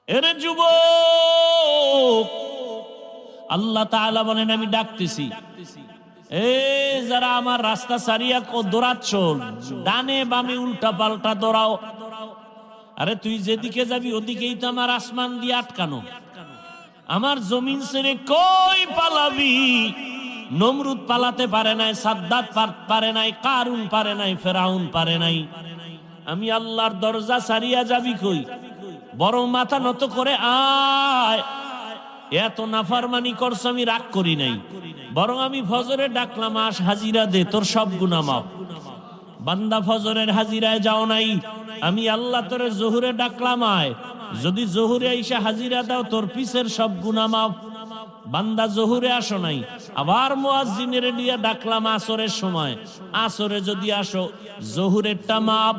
এরে যুবক, আল্লাহ তাআলা বলেন আমি ডাকতেছি, যারা আমার রাস্তা ছাড়িয়া দৌড়াচ্ছ, ডানে বামে উল্টা পাল্টা দৌড়াও। আরে তুই যেদিকে যাবি ওদিকেই তো আমার আসমান দিয়ে আটকানো, আমার জমিন ছেড়ে কই পালাবি? নমরুদ পালাতে পারে নাই, সাদ্দাত পারে নাই, কারুন পারে নাই, ফেরাউন পারে নাই। আমি আল্লাহর দরজা ছাড়িয়া যাবি কই? বরং মাথা নত করে আয়। এত নাফরমানি করছ, আমি রাগ করি নাই, বরং আমি ফজরে ডাকলাম, আস হাজিরা দে, তোর সব গুনাহ মাফ। বান্দা ফজরের হাজিরায় যাও নাই, আমি আল্লাহ তোরে জোহরে ডাকলাম, আয়। যদি জোহরে আইসা হাজিরা দাও, তোর পিছের সব গুনাহ মাফ। বান্দা জোহরে আসো নাই, আবার মুয়াজ্জিনের দিয়া ডাকলাম আসরের সময়, আসরে যদি আসো, জোহরেরটা মাফ।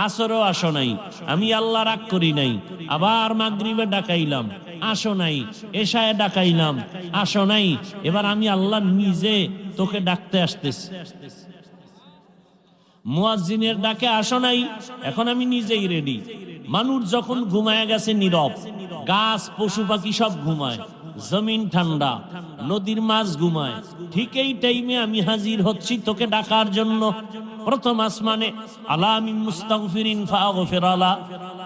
আসরও আসো নাই, আমি আল্লাহ রাগ করি নাই। আবার মাগরিবে ডাকাইলাম, আসো নাই। এশায়ে ডাকাইলাম, আসো নাই। এবার আমি আল্লাহ নিজে তোকে ডাকতে আসতেছি। মুয়াজ্জিনের ডাকে আসো নাই, এখন আমি নিজেই রেডি। মানুষ যখন ঘুমায় গেছে নীরব, গাছ পশু পাখি সব ঘুমায়, জমিন ঠান্ডা, নদীর মাছ ঘুমায়, ঠিক এই টাইমে আমি হাজির হচ্ছি তোকে ডাকার জন্য। প্রথম আসমানে, আলা মিন মুস্তাগফিরিন ফাগফির আলা,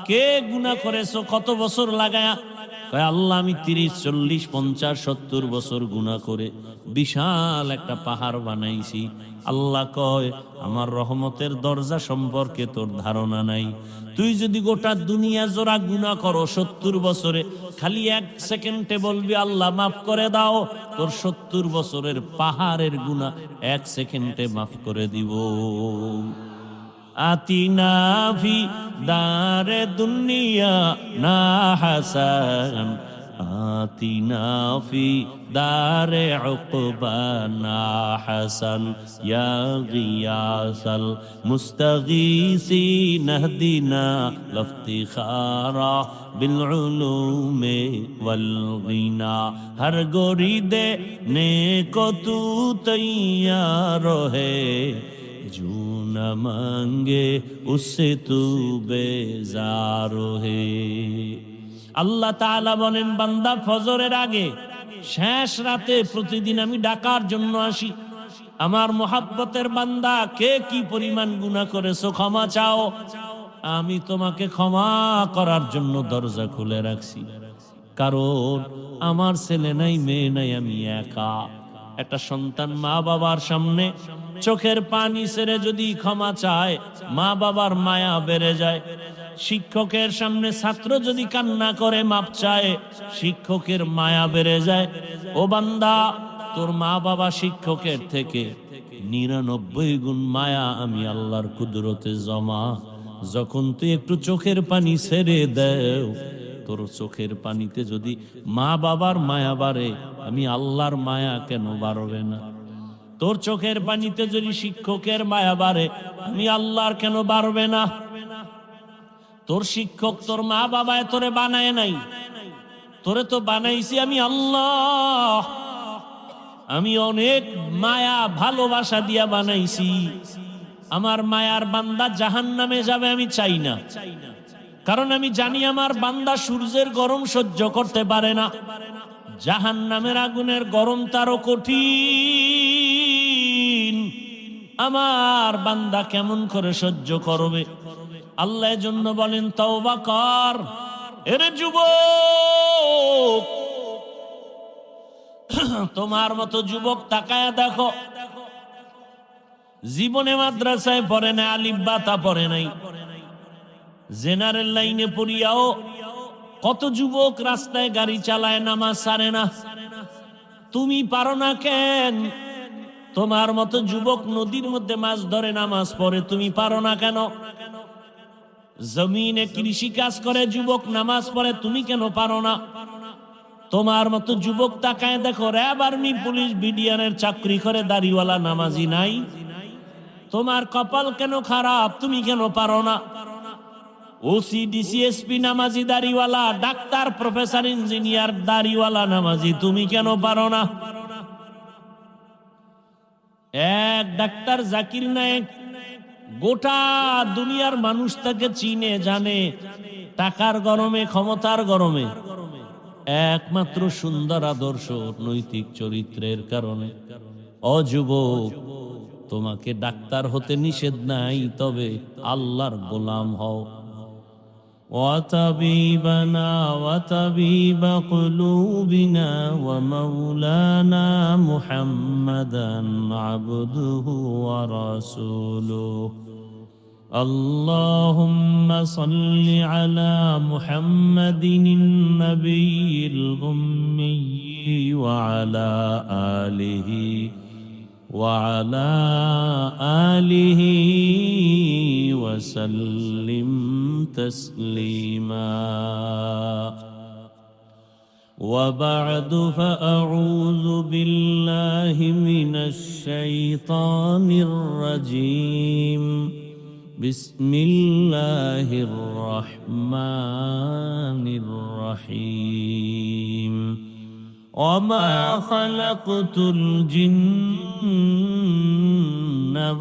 কে গুনাহ করেছো কত বছর লাগায়া? কয় আল্লাহ আমি 30, 40, 50, 70 বছর গুনাহ করে বিশাল একটা পাহাড় বানাইছি। আল্লাহ কয় আমার রহমতের দরজা সম্পর্কে তোর ধারণা নাই। তুই যদি গোটা দুনিয়া জোড়া গুনাহ করো 70 বছরে, খালি 1 সেকেন্ডে বলবি আল্লাহ মাফ করে দাও, তোর 70 বছরের পাহাড়ের গুনাহ 1 সেকেন্ডে মাফ করে দিব। আতিনা ফি দারে দুনিয়া না হাসান, আতিনা ফি দারে উকবা না হাসান, ইয়া গিয়াসাল মুস্তাগীসিন ইহদিনা লফতিখারা বিল উলুমে ওয়াল গিনা। হর গরিদে নেকো তু তৈয়ার হে, जो न मांगे उससे तू बेजार है। আল্লাহ তাআলা বলেন, বান্দা ফজরের আগে শেষ রাতে প্রতিদিন আমি ডাকার জন্য আসি। আমার মোহাব্বতের বান্দা, কে কি পরিমাণ গুনাহ করেছো ক্ষমা চাও, আমি তোমাকে ক্ষমা করার জন্য দরজা খুলে রাখছি। কারণ আমার ছেলে নাই, মেয়ে নাই, আমি একা। একটা সন্তান মা বাবার সামনে চোখের পানি ছেড়ে যদি ক্ষমা চায়, মা বাবার মায়া বেড়ে যায়। শিক্ষকের সামনে ছাত্র যদি কান্না করে মাপ চায়, শিক্ষকের মায়া বেড়ে যায়। ও বান্দা, তোর মা বাবা শিক্ষকের থেকে 99 গুণ মায়া আমি আল্লাহর কুদরতে জমা। যখন তুই একটু চোখের পানি ছেড়ে দেও, তোর চোখের পানিতে যদি মা বাবার মায়া বাড়ে, আমি আল্লাহর মায়া কেন বাড়বে না? তোর চোখের পানিতে যদি শিক্ষকের মায়া বাড়ে, আমি আল্লাহর কেন বাড়বে না? তোর শিক্ষক, তোর মা বাবায় তোরে বানায় নাই, তোরে তো বানাইছি আমি আল্লাহ। আমি অনেক মায়া ভালোবাসা দিয়া বানাইছি। আমার মায়ার বান্দা জাহান্নামে যাবে আমি চাই না, কারণ আমি জানি আমার বান্দা সূর্যের গরম সহ্য করতে পারে না, জাহান্নামের আগুনের গরম তারও কঠিন। আমার বান্দা কেমন করে সহ্য করবে? আল্লাহ এজন্য বলেন তওবা কর। এরে যুবক, তোমার মতো যুবক তাকায়া দেখো, জীবনে মাদ্রাসায় পড়ে না, আলিফ বা তা পড়ে নাই, জেনারেল লাইনে পড়িয়াও কত যুবক রাস্তায় গাড়ি চালায়, নামাজ ছাড়ে না। তুমি পারো না কেন? তোমার মতো যুবক নদীর মধ্যে মাছ ধরে নামাজ পড়ে, তুমি পারো না কেন? জমিনে কৃষি কাজ করে যুবক নামাজ পড়ে, তুমি কেন পারো না? তোমার মতো যুবক তাকায় দেখো, র্যাব, আর্মি, পুলিশ, বিডিআরের চাকরি করে দাড়িওয়ালা নামাজি নাই। তোমার কপাল কেন খারাপ? তুমি কেন পারো না? ওসি, ডিসি, এসপি নামাজি দাড়িওয়ালা, ডাক্তার, প্রফেসর, ইঞ্জিনিয়ার দাড়িওয়ালা নামাজি, তুমি কেন পারো না? এক ডাক্তার জাকির নায়েক, গোটা দুনিয়ার মানুষ তাকে চিনে জানে, টাকার গরমে, ক্ষমতার গরমে, একমাত্র সুন্দর আদর্শ নৈতিক চরিত্রের কারণে। ও যুবক, তোমাকে ডাক্তার হতে নিষেধ নাই, তবে আল্লাহর গোলাম হও। وطبيبنا وطبيب قلوبنا ومولانا محمدا عبده ورسوله اللهم صل على محمد النبي الأمي وعلى آله وسلم تسليما. وبعد فأعوذ بالله من الشيطان الرجيم. بسم الله الرحمن الرحيم. وما خلقت الجن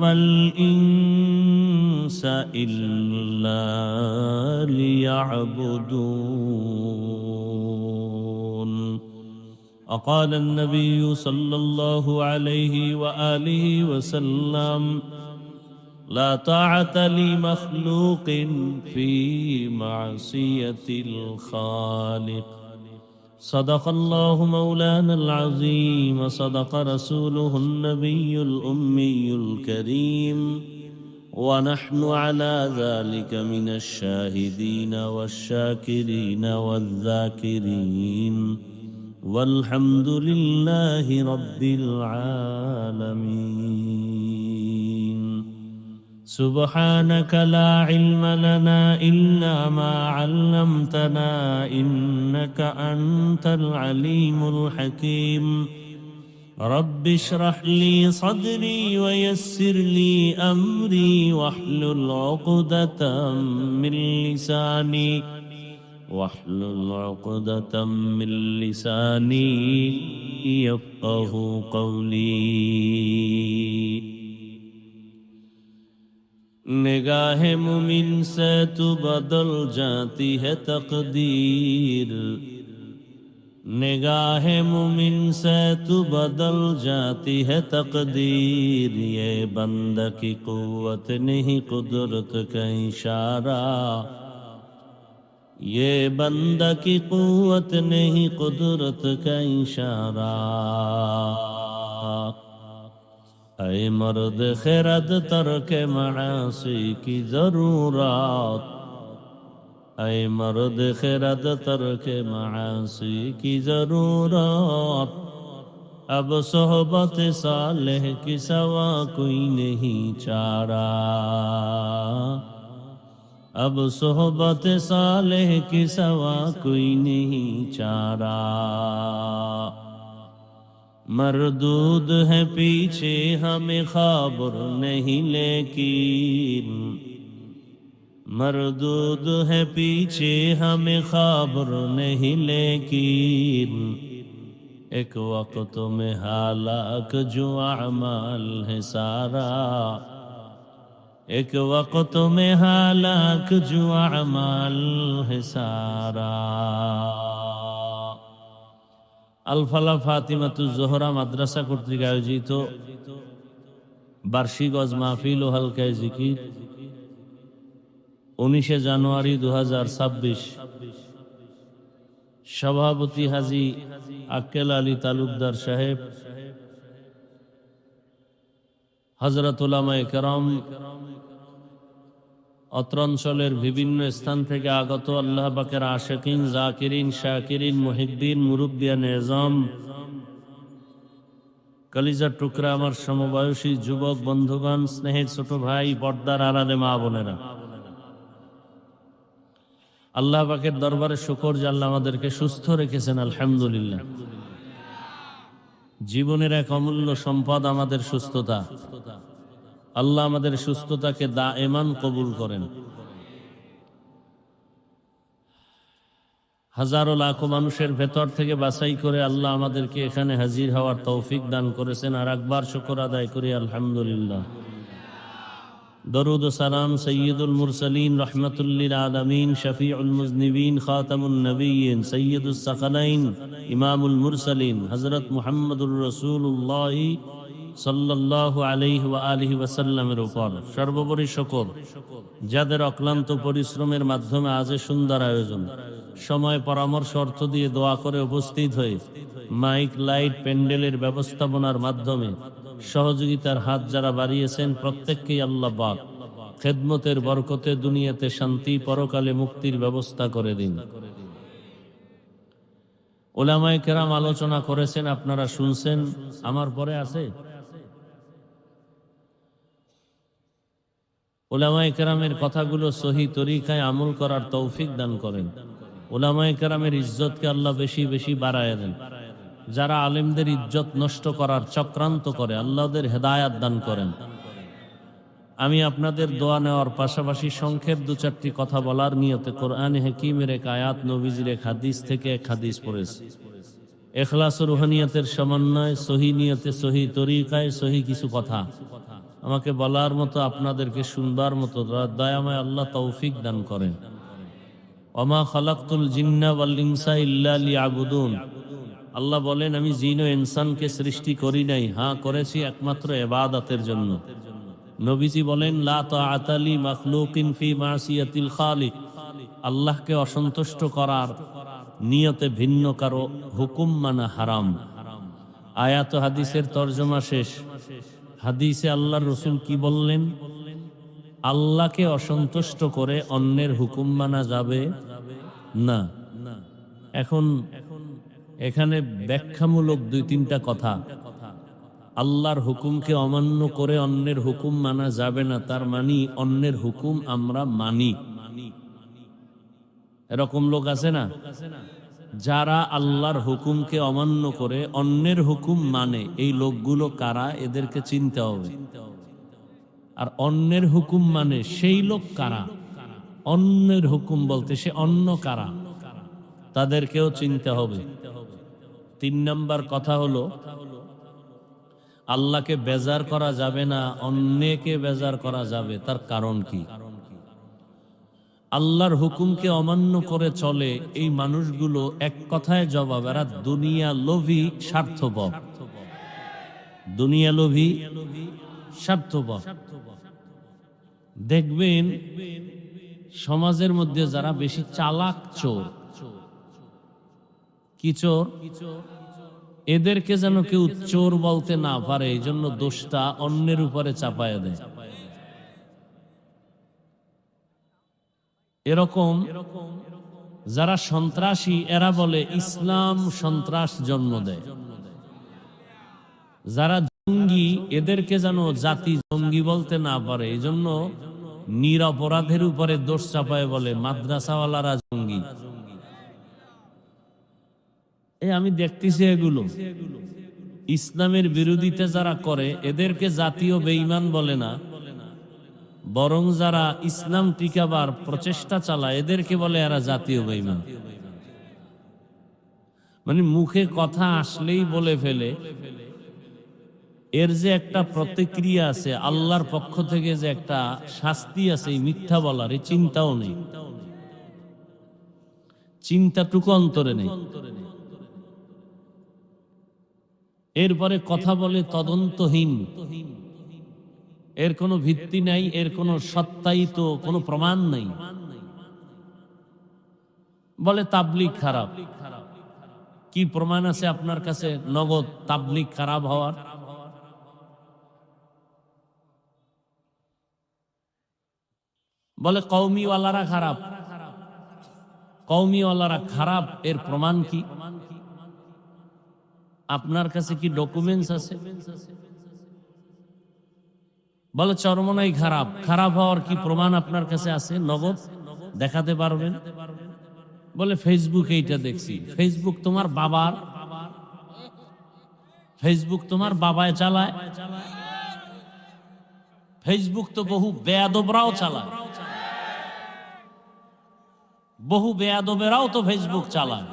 والإنس إلا ليعبدون. وقال النبي صلى الله عليه وآله وسلم: لا طاعة لمخلوق في معصية الخالق. صدق الله مولانا العظيم وصدق رسوله النبي الأمي الكريم ونحن على ذلك من الشاهدين والشاكرين والذاكرين والحمد لله رب العالمين. سبحانك لا علم لنا إلا ما علمتنا إنك أنت العليم الحكيم. رب اشرح لي صدري ويسر لي أمري واحلل عقدة من لساني يفقه قولي. نگاہ مومن سے تو بدل جاتی ہے تقدیر، نگاہ مومن سے تو بدل جاتی ہے تقدیر. یہ بندہ کی قوت نہیں قدرت کا اشارہ، یہ بندہ کی قوت نہیں قدرت کا اشارہ. اے مرد خرد ترک معاصی کی ضرورت، اے مرد خرد ترک معاصی کی ضرورت. اب صحبت صالح کی سوا کوئی نہیں چارہ، اب صحبت صالح کی سوا کوئی نہیں چارہ. مردود ہے پیچھے ہمیں خبر نہیں لیکن، مردود ہے پیچھے ہمیں خبر نہیں لیکن. ایک وقت میں ہلاک جو اعمال ہے سارا، ایک وقت میں ہلاک جو اعمال ہے سارا. আলফালা ফাতিমাতুজ জোহরা মাদ্রাসা কর্তৃক আয়োজিত বার্ষিক ওয়াজ মাহফিল ও হালকায়ে জিকির 19 জানুয়ারি 2026, সভাপতি হাজী আক্কেল আলী তালুকদার সাহেব, হযরত উলামায়ে কেরাম, অত্র অঞ্চলের বিভিন্ন স্থান থেকে আগত আল্লাহ পাকের আশিকিন, জাকিরিন, শাকিরিন, মুহিব্বিন, মুরব্বিয়ান এজম, কলিজার টুকরা আমার সমবয়সী যুবক বন্ধুগণ, স্নেহের ছোট ভাই, পর্দার আড়ালে মা বোনেরা, আল্লাহ পাকের দরবারে শুকর যে আল্লাহ আমাদেরকে সুস্থ রেখেছেন, আলহামদুলিল্লাহ। জীবনের এক অমূল্য সম্পদ আমাদের সুস্থতা। আল্লাহ আমাদের সুস্থতাকে দায়েমান কবুল করেন। হাজারো লাখো মানুষের ভেতর থেকে বাছাই করে আল্লাহ আমাদেরকে এখানে হাজির হওয়ার তৌফিক দান করেছেন। আর একবার শুকর আদায় করি আলহামদুলিল্লাহ। দরুদ ও সালাম সৈয়দুল মুরসালিন রহমাতুল লিল আলামিন শফিউল মুজনিবিন খাতামুন নবিয়্যিন সৈয়দুস সাকালাইন ইমামুল মুরসালিন হযরত মুহাম্মদুর রাসূলুল্লাহ সাল্লাল্লাহু আলাইহি ওয়া আলিহি ওয়াসাল্লামের উপর সর্বোপরি শুকর, যাদের অক্লান্ত পরিশ্রমের মাধ্যমে আজ সুন্দর আয়োজন, সময় পরামর্শ অর্থ দিয়ে দোয়া করে উপস্থিত হয়ে মাইক লাইট প্যান্ডেলের ব্যবস্থাপনার মাধ্যমে সহযোগিতার হাত যারা বাড়িয়েছেন, প্রত্যেককেই আল্লাহ পাক খেদমতের বরকতে দুনিয়াতে শান্তি, পরকালে মুক্তির ব্যবস্থা করে দিন। উলামায়ে কেরাম আলোচনা করেছেন, আপনারা শুনছেন। আমার পরে আছে উলামায়ে কেরামের কথাগুলো সহি তরিকায় আমল করার তৌফিক দান করেন। উলামায়ে কেরামের ইজ্জতকে আল্লাহ বেশি বেশি বাড়ায় দেন। যারা আলেমদের ইজ্জত নষ্ট করার চক্রান্ত করে, আল্লাহ ওদের হেদায়াত দান করেন। আমি আপনাদের দোয়া নেওয়ার পাশাপাশি সংক্ষেপ দু চারটি কথা বলার নিয়তে কোরআন হাকিমের এক আয়াত, নবীজির এক হাদিস থেকে এক হাদিস পড়েছি। ইখলাস ও রুহানিয়াতের সমন্বয়, সহি নিয়তে, সহি তরিকায়, সহি কিছু কথা আমাকে বলার মতো, আপনাদেরকে শুনবার মতো দয়াময় আল্লাহ তৌফিক দান করেন। ওমা খালাকতুল জিন্না ওয়াল ইনসা ইল্লা লিয়াবুদুন। আল্লাহ বলেন, আমি জিন ও ইনসানকে সৃষ্টি করি নাই, হ্যাঁ করেছি একমাত্র ইবাদতের জন্য। নবীজি বলেন, লা তাআতা লি মাখলুকিন ফি মাসিয়াতিল খালিক। আল্লাহকে অসন্তুষ্ট করার নিয়তে ভিন্ন কারো হুকুম মানা হারাম। আয়াত হাদিসের তরজমা শেষ। হাদিসে আল্লাহর রাসূল কি বললেন? আল্লাহকে অসন্তুষ্ট করে অন্যের হুকুম মানা যাবে না। এখন এখানে ব্যাখ্যামূলক দুই তিনটা কথা। আল্লাহর হুকুমকে অমান্য করে অন্যের হুকুম মানা যাবে না, তার মানে অন্যের হুকুম আমরা মানি। এরকম লোক আছে না, যারা আল্লাহর হুকুমকে অমান্য করে অন্যের হুকুম মানে। এই লোকগুলো কারা, এদেরকে চিনতে হবে। আর অন্যের হুকুম মানে সেই লোক কারা, অন্যের হুকুম বলতে সে অন্য কারা, তাদেরকেও চিনতে হবে। 3 নম্বর কথা হলো, আল্লাহকে বেজার করা যাবে না, অন্যকে বেজার করা যাবে। তার কারণ কি? আল্লাহর হুকুমকে অমান্য করে চলে এই মানুষগুলো এক কথায় জবাব, এরা দুনিয়া লোভী, স্বার্থপর। দুনিয়া লোভী, স্বার্থপর। দেখবেন সমাজের মধ্যে যারা বেশি চালাক চোর, কি চোর, এদেরকে যেন কেউ চোর বলতে না পারে, এই জন্য দোষটা অন্যের উপরে চাপায় দেয়। এরকম যারা সন্ত্রাসী, এরা বলে ইসলাম সন্ত্রাস জন্ম দেয়। যারা জঙ্গি, এদেরকে যেন জাতি জঙ্গি বলতে না পারে, এই জন্য নিরপরাধের উপরে দোষ চাপায় বলে মাদ্রাসাওয়ালারা জঙ্গি। আমি দেখতেছি এগুলো ইসলামের বিরোধিতা যারা করে, এদেরকে জাতীয় বেঈমান বলে না, বরং যারা ইসলাম টিকাবার প্রচেষ্টা চালায় এদেরকে বলে এরা জাতীয় বেঈমান। মানে মুখে কথা আসলেই বলে ফেলে। এর যে একটা প্রতিক্রিয়া আছে, আল্লাহর পক্ষ থেকে যে একটা শাস্তি আছে এই মিথ্যা বলার, এই চিন্তাও নেই, চিন্তাটুকু অন্তরে নেই। এরপরে কথা বলে তদন্তহীন, এর কোনো ভিত্তি নাই, এর কোনো সত্যায়িত কোনো প্রমাণ নাই। বলে তাবলীগ খারাপ। কি প্রমাণ আছে আপনার কাছে নগদ তাবলীগ খারাপ হওয়ার? বলে কওমিওয়ালারা খারাপ। কওমিওয়ালারা খারাপ, এর প্রমাণ কি? আপনার কাছে কি ডকুমেন্টস আছে? বলে চরমনাই খারাপ। খারাপ হওয়ার কি প্রমাণ আপনার কাছে আছে? নগদ দেখাতে পারবেন? বলে ফেসবুকে এইটা দেখছি। ফেসবুক তোমার বাবার, ফেসবুক তোমার বাবায় চালায়। ফেসবুক তো বহু বেয়াদবরাও চালায়, বহু বেয়াদবেরাও তো ফেসবুক চালায়।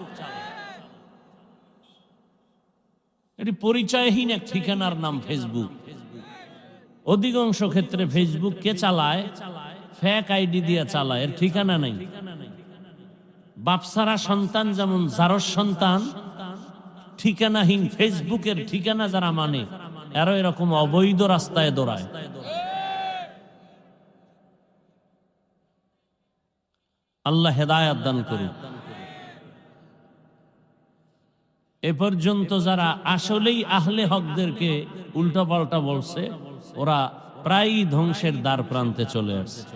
এটি পরিচয়হীন এক ঠিকানার নাম ফেসবুক। অধিকাংশ ক্ষেত্রে ফেসবুক কে চালায়? ফেক আইডি দিয়ে চালায়, এর ঠিকানা নাই। বাপসারা সন্তান যেমন জারস সন্তান, ঠিকানাহীন ফেসবুকের ঠিকানা যারা মানে এরা এরকম অবৈধ রাস্তায় দৌড়ায়। আল্লাহ হেদায়াত দান করুন। এ পর্যন্ত যারা আসলেই আহলে হকদেরকে উল্টাপাল্টা বলছে, ওরা প্রায় ধ্বংসের দ্বার প্রান্তে চলে আসছে।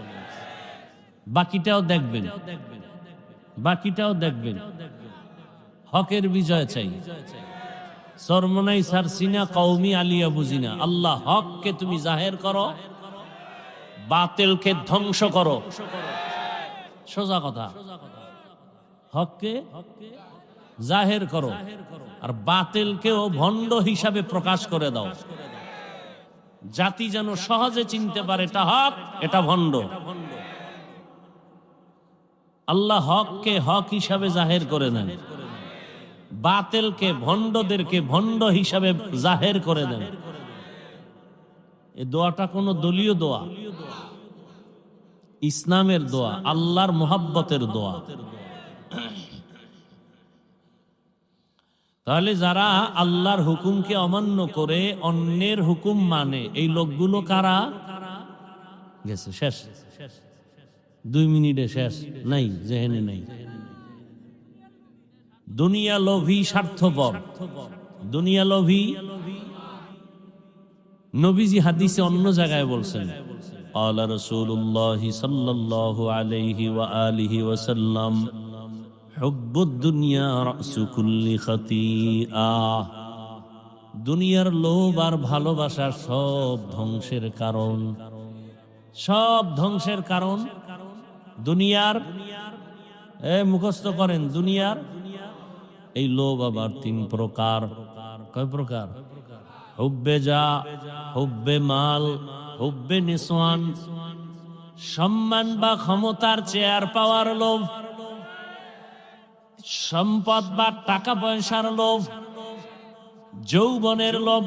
বাকিটাও দেখবেন, বাকিটাও দেখবেন। হকের বিজয় চাই। সরমনাই সারসিনা কওমি আলিয়া বুঝিনা। আল্লাহ হককে তুমি জাহের করো, বাতিলকে ধ্বংস করো। সোজা কথা, হককে জাহের করো আর বাতিলকেও ভণ্ড হিসাবে প্রকাশ করে দাও। জাতি যেন সহজে চিনতে পারে এটা হক, এটা ভণ্ড। আল্লাহ হককে হক হিসাবে জাহের করে দেন, বাতিলকে ভণ্ডদেরকে ভণ্ড হিসাবে জাহের করে দেন। এই দোয়াটা কোন দলীয় দোয়া, ইসলামের দোয়া, আল্লাহর মোহাব্বতের দোয়া। তাহলে যারা আল্লাহর হুকুমকে অমান্য করে অন্যের হুকুম মানে, এই লোকগুলো কারা? গেছে শেষ, 2 মিনিটে শেষ, নাই জেহেনে নাই। দুনিয়া লোভী, স্বার্থপর, দুনিয়া লোভী। নবীজি হাদিসে অন্য জায়গায় বলছেন, আলা রাসূলুল্লাহ সাল্লাল্লাহু আলাইহি ওয়া আলিহি ওয়াসাল্লাম, হুব্বুদ দুনিয়া রাসু কুল্লি খাতিআ। দুনিয়ার লোভ আর ভালোবাসা সব ধ্বংসের কারণ, সব ধ্বংসের কারণ। দুনিয়ার মুখস্থ করেন, দুনিয়ার এই লোভ আবার 3 প্রকার। কয় প্রকার? হুব্বে যা, হুব্বে মাল, হুব্বে নিসওয়ান। সম্মান বা ক্ষমতার চেয়ার পাওয়ার লোভ, সম্পদ বা টাকা পয়সার লোভ, যৌবনের লোভ।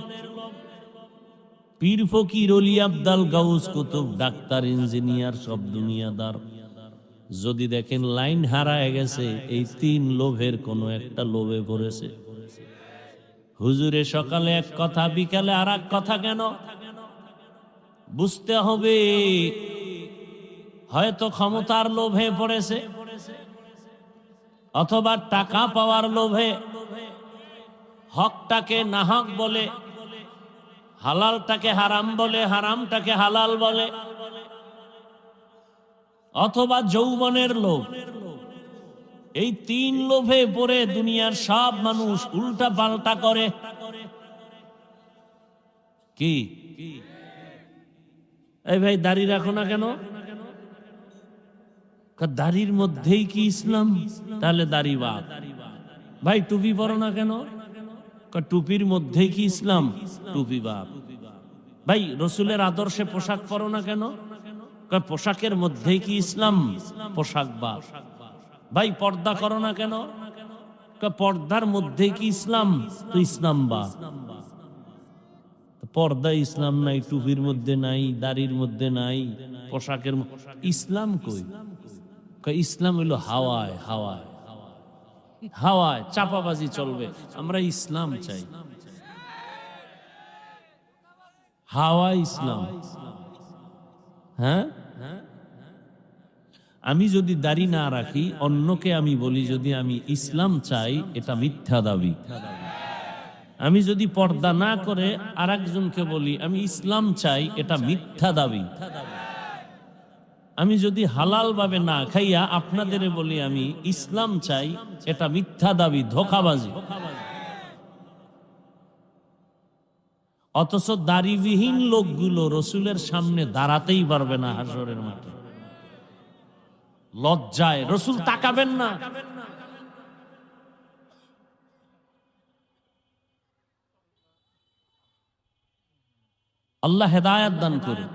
পীর ফকির অলি Abdal Gauss Qutub doctor engineer সব দুনিয়াদার। যদি দেখেন লাইন হারায় গেছে, এই 3 লোভের কোন একটা লোভে পড়েছে। হুজুরে সকালে এক কথা, বিকালে আর এক কথা কেন? বুঝতে হবে হয়তো ক্ষমতার লোভে পড়েছে, অথবা টাকা পাওয়ার লোভে হকটাকে নাহক বলে, হালালটাকে হারাম বলে, হারামটাকে হালাল বলে, অথবা যৌবনের লোভ। এই 3 লোভে পড়ে দুনিয়ার সব মানুষ উল্টা পাল্টা করে। কি এই ভাই দাড়ি রাখো না কেন? দাড়ির মধ্যেই কি ইসলাম? তাহলে দাড়ি বাদ। ভাই টুপি পরো না কেন? টুপির মধ্যেই কি ইসলাম? টুপি বাদ। ভাই রসুলের আদর্শে পোশাক পরো না কেন? পোশাকের মধ্যেই কি ইসলাম? পোশাক বাদ। ভাই পর্দা করো না কেন? পর্দার মধ্যে কি ইসলাম? তো ইসলাম বাদ। পর্দা ইসলাম নাই, টুপির মধ্যে নাই, দাড়ির মধ্যে নাই, পোশাকের ইসলাম কই? ইসলাম হইলো হাওয়ায়, হাওয়ায়, হাওয়ায় চাপাবাজি চলবে। আমরা ইসলাম চাই, হাওয়া ইসলাম। হ্যাঁ, আমি যদি দাড়ি না রাখি, অন্যকে আমি বলি যদি আমি ইসলাম চাই, এটা মিথ্যা দাবি। আমি যদি পর্দা না করে আরেকজনকে বলি আমি ইসলাম চাই, এটা মিথ্যা দাবি। আমি যদি হালাল ভাবে না খাইয়া আপনাদের বলি আমি ইসলাম চাই, এটা মিথ্যা দাবি, ধোঁকাবাজি। অথচ দাড়িবিহীন লোকগুলো রসুলের সামনে দাঁড়াতেই পারবে না হাসরের মাঠে, লজ্জায় রসুল তাকাবেন না। আল্লাহ হেদায়াত দান করুন।